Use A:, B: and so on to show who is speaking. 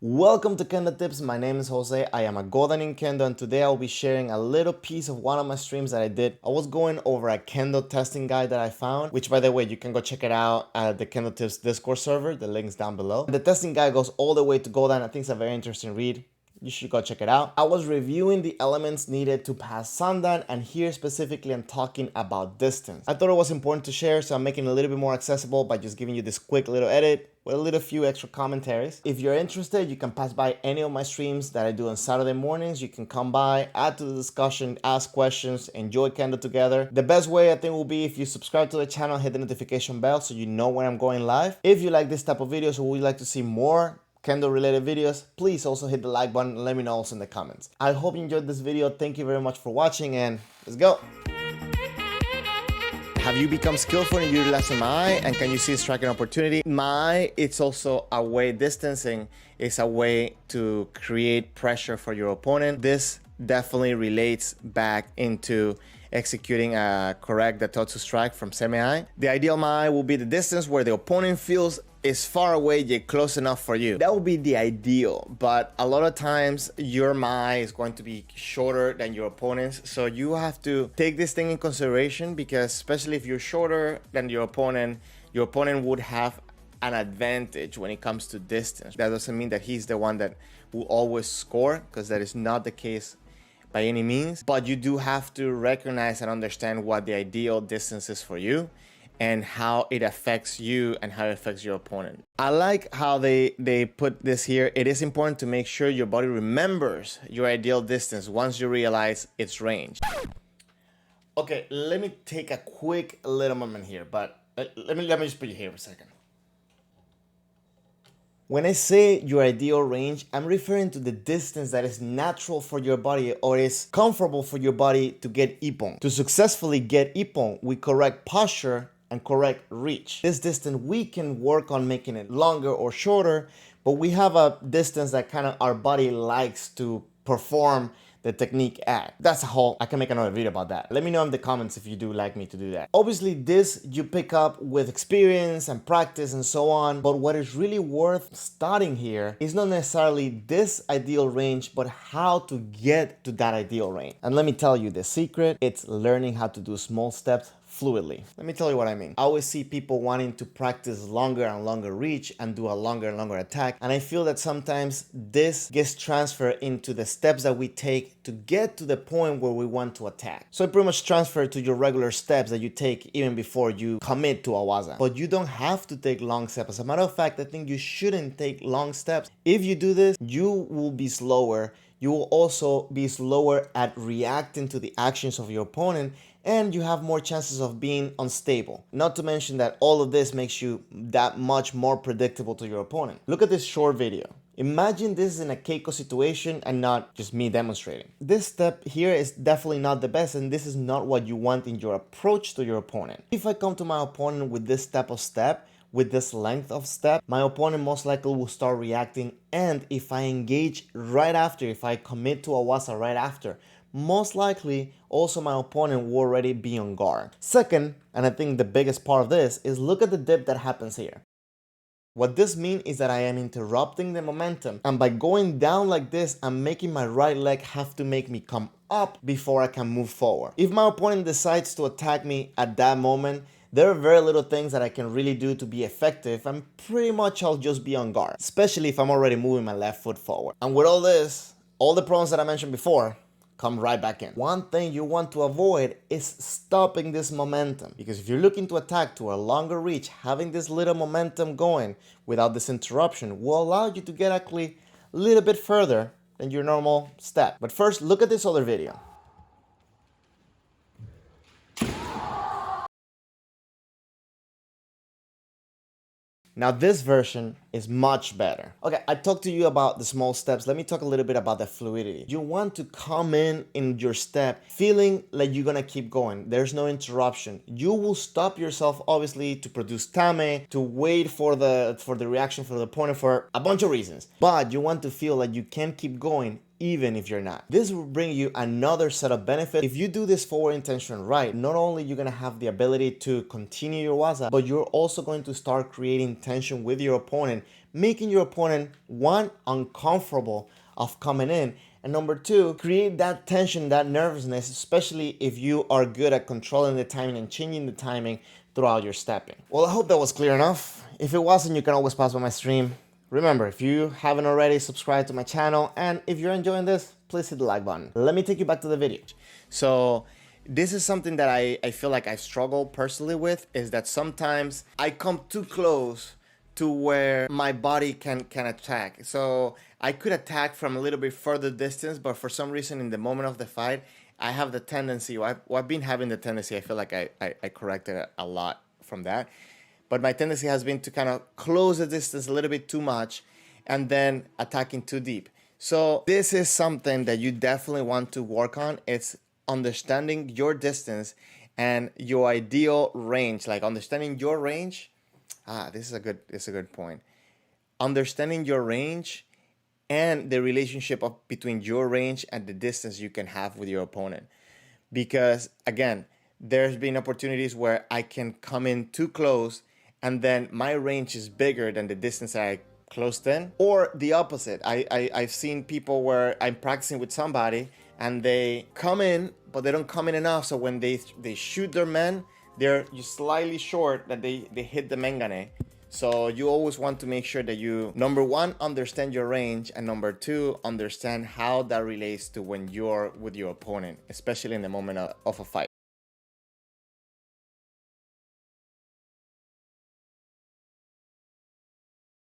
A: Welcome to Kendo Tips. My name is Jose. I am a golden in Kendo, and today I'll be sharing a little piece of one of my streams that I did. I was going over a Kendo testing guide that I found, which by the way, you can go check it out at the Kendo Tips Discord server. The link's down below. The testing guide goes all the way to golden. I think it's a very interesting read. You should go check it out. I was reviewing the elements needed to pass Sandan, and here specifically I'm talking about distance. I thought it was important to share, so I'm making it a little bit more accessible by just giving you this quick little edit with a little few extra commentaries. If you're interested, you can pass by any of my streams that I do on Saturday mornings. You can come by, add to the discussion, ask questions, enjoy Kendo together. The best way I think will be if you subscribe to the channel, hit the notification bell so you know when I'm going live. If you like this type of videos or would like to see more Kendo related videos, please also hit the like button and let me know also in the comments. I hope you enjoyed this video. Thank you very much for watching, and let's go. Have you become skillful in utilizing my and can you see striking opportunity? My, it's also a way, distancing is a way to create pressure for your opponent. This definitely relates back into executing a correct Datotsu strike from semi-eye. The ideal Mai will be the distance where the opponent feels is far away yet close enough for you. That would be the ideal, but a lot of times your Mai is going to be shorter than your opponent's, so you have to take this thing in consideration, because especially if you're shorter than your opponent would have an advantage when it comes to distance. That doesn't mean that he's the one that will always score, because that is not the case by any means, but you do have to recognize and understand what the ideal distance is for you and how it affects you and how it affects your opponent. I like how they put this here. It is important to make sure your body remembers your ideal distance once you realize its range. Okay, let me take a quick little moment here, but let me just put you here for a second. When I say your ideal range, I'm referring to the distance that is natural for your body or is comfortable for your body to get ippon. To successfully get ippon with correct posture and correct reach. This distance, we can work on making it longer or shorter, but we have a distance that kind of our body likes to perform the technique at. That's a whole, I can make another video about that. Let me know in the comments if you do like me to do that. Obviously this you pick up with experience and practice and so on, but what is really worth studying here is not necessarily this ideal range, but how to get to that ideal range. And let me tell you the secret, it's learning how to do small steps fluidly. Let me tell you what I mean. I always see people wanting to practice longer and longer reach and do a longer and longer attack. And I feel that sometimes this gets transferred into the steps that we take to get to the point where we want to attack. So it pretty much transferred to your regular steps that you take even before you commit to a waza. But you don't have to take long steps. As a matter of fact, I think you shouldn't take long steps. If you do this, you will be slower. You will also be slower at reacting to the actions of your opponent, and you have more chances of being unstable. Not to mention that all of this makes you that much more predictable to your opponent. Look at this short video. Imagine this is in a Keiko situation and not just me demonstrating. This step here is definitely not the best, and this is not what you want in your approach to your opponent. If I come to my opponent with this type of step, with this length of step, my opponent most likely will start reacting, and if I engage right after, if I commit to a waza right after, most likely also my opponent will already be on guard. Second, and I think the biggest part of this, is look at the dip that happens here. What this means is that I am interrupting the momentum, and by going down like this, I'm making my right leg have to make me come up before I can move forward. If my opponent decides to attack me at that moment, there are very little things that I can really do to be effective, and pretty much I'll just be on guard, especially if I'm already moving my left foot forward. And with all this, all the problems that I mentioned before come right back in. One thing you want to avoid is stopping this momentum, because if you're looking to attack to a longer reach, having this little momentum going without this interruption will allow you to get actually a little bit further than your normal step. But first, look at this other video. Now this version is much better. Okay, I talked to you about the small steps. Let me talk a little bit about the fluidity. You want to come in your step feeling like you're gonna keep going. There's no interruption. You will stop yourself obviously to produce tame, to wait for the reaction for the opponent for a bunch of reasons. But you want to feel like you can keep going even if you're not. This will bring you another set of benefits. If you do this forward intention right, not only you're gonna have the ability to continue your waza, but you're also going to start creating tension with your opponent making your opponent, one, uncomfortable of coming in, and number two, create that tension, that nervousness, especially if you are good at controlling the timing and changing the timing throughout your stepping. Well, I hope that was clear enough. If it wasn't, you can always pause by my stream. Remember, if you haven't already, subscribe to my channel, and if you're enjoying this, please hit the like button. Let me take you back to the video. So this is something that I feel like I struggle personally with, is that sometimes I come too close to where my body can attack. So I could attack from a little bit further distance, but for some reason in the moment of the fight, I have the tendency, I've been having the tendency, I feel like I corrected a lot from that. But my tendency has been to kind of close the distance a little bit too much and then attacking too deep. So this is something that you definitely want to work on. It's understanding your distance and your ideal range, like understanding your range. This is a good point. Understanding your range and the relationship between your range and the distance you can have with your opponent. Because again, there's been opportunities where I can come in too close and then my range is bigger than the distance that I closed in, or the opposite. I've seen people where I'm practicing with somebody and they come in, but they don't come in enough. So when they shoot their men, they're just slightly short that they hit the mengane. So you always want to make sure that you, number one, understand your range, and number two, understand how that relates to when you're with your opponent, especially in the moment of a fight.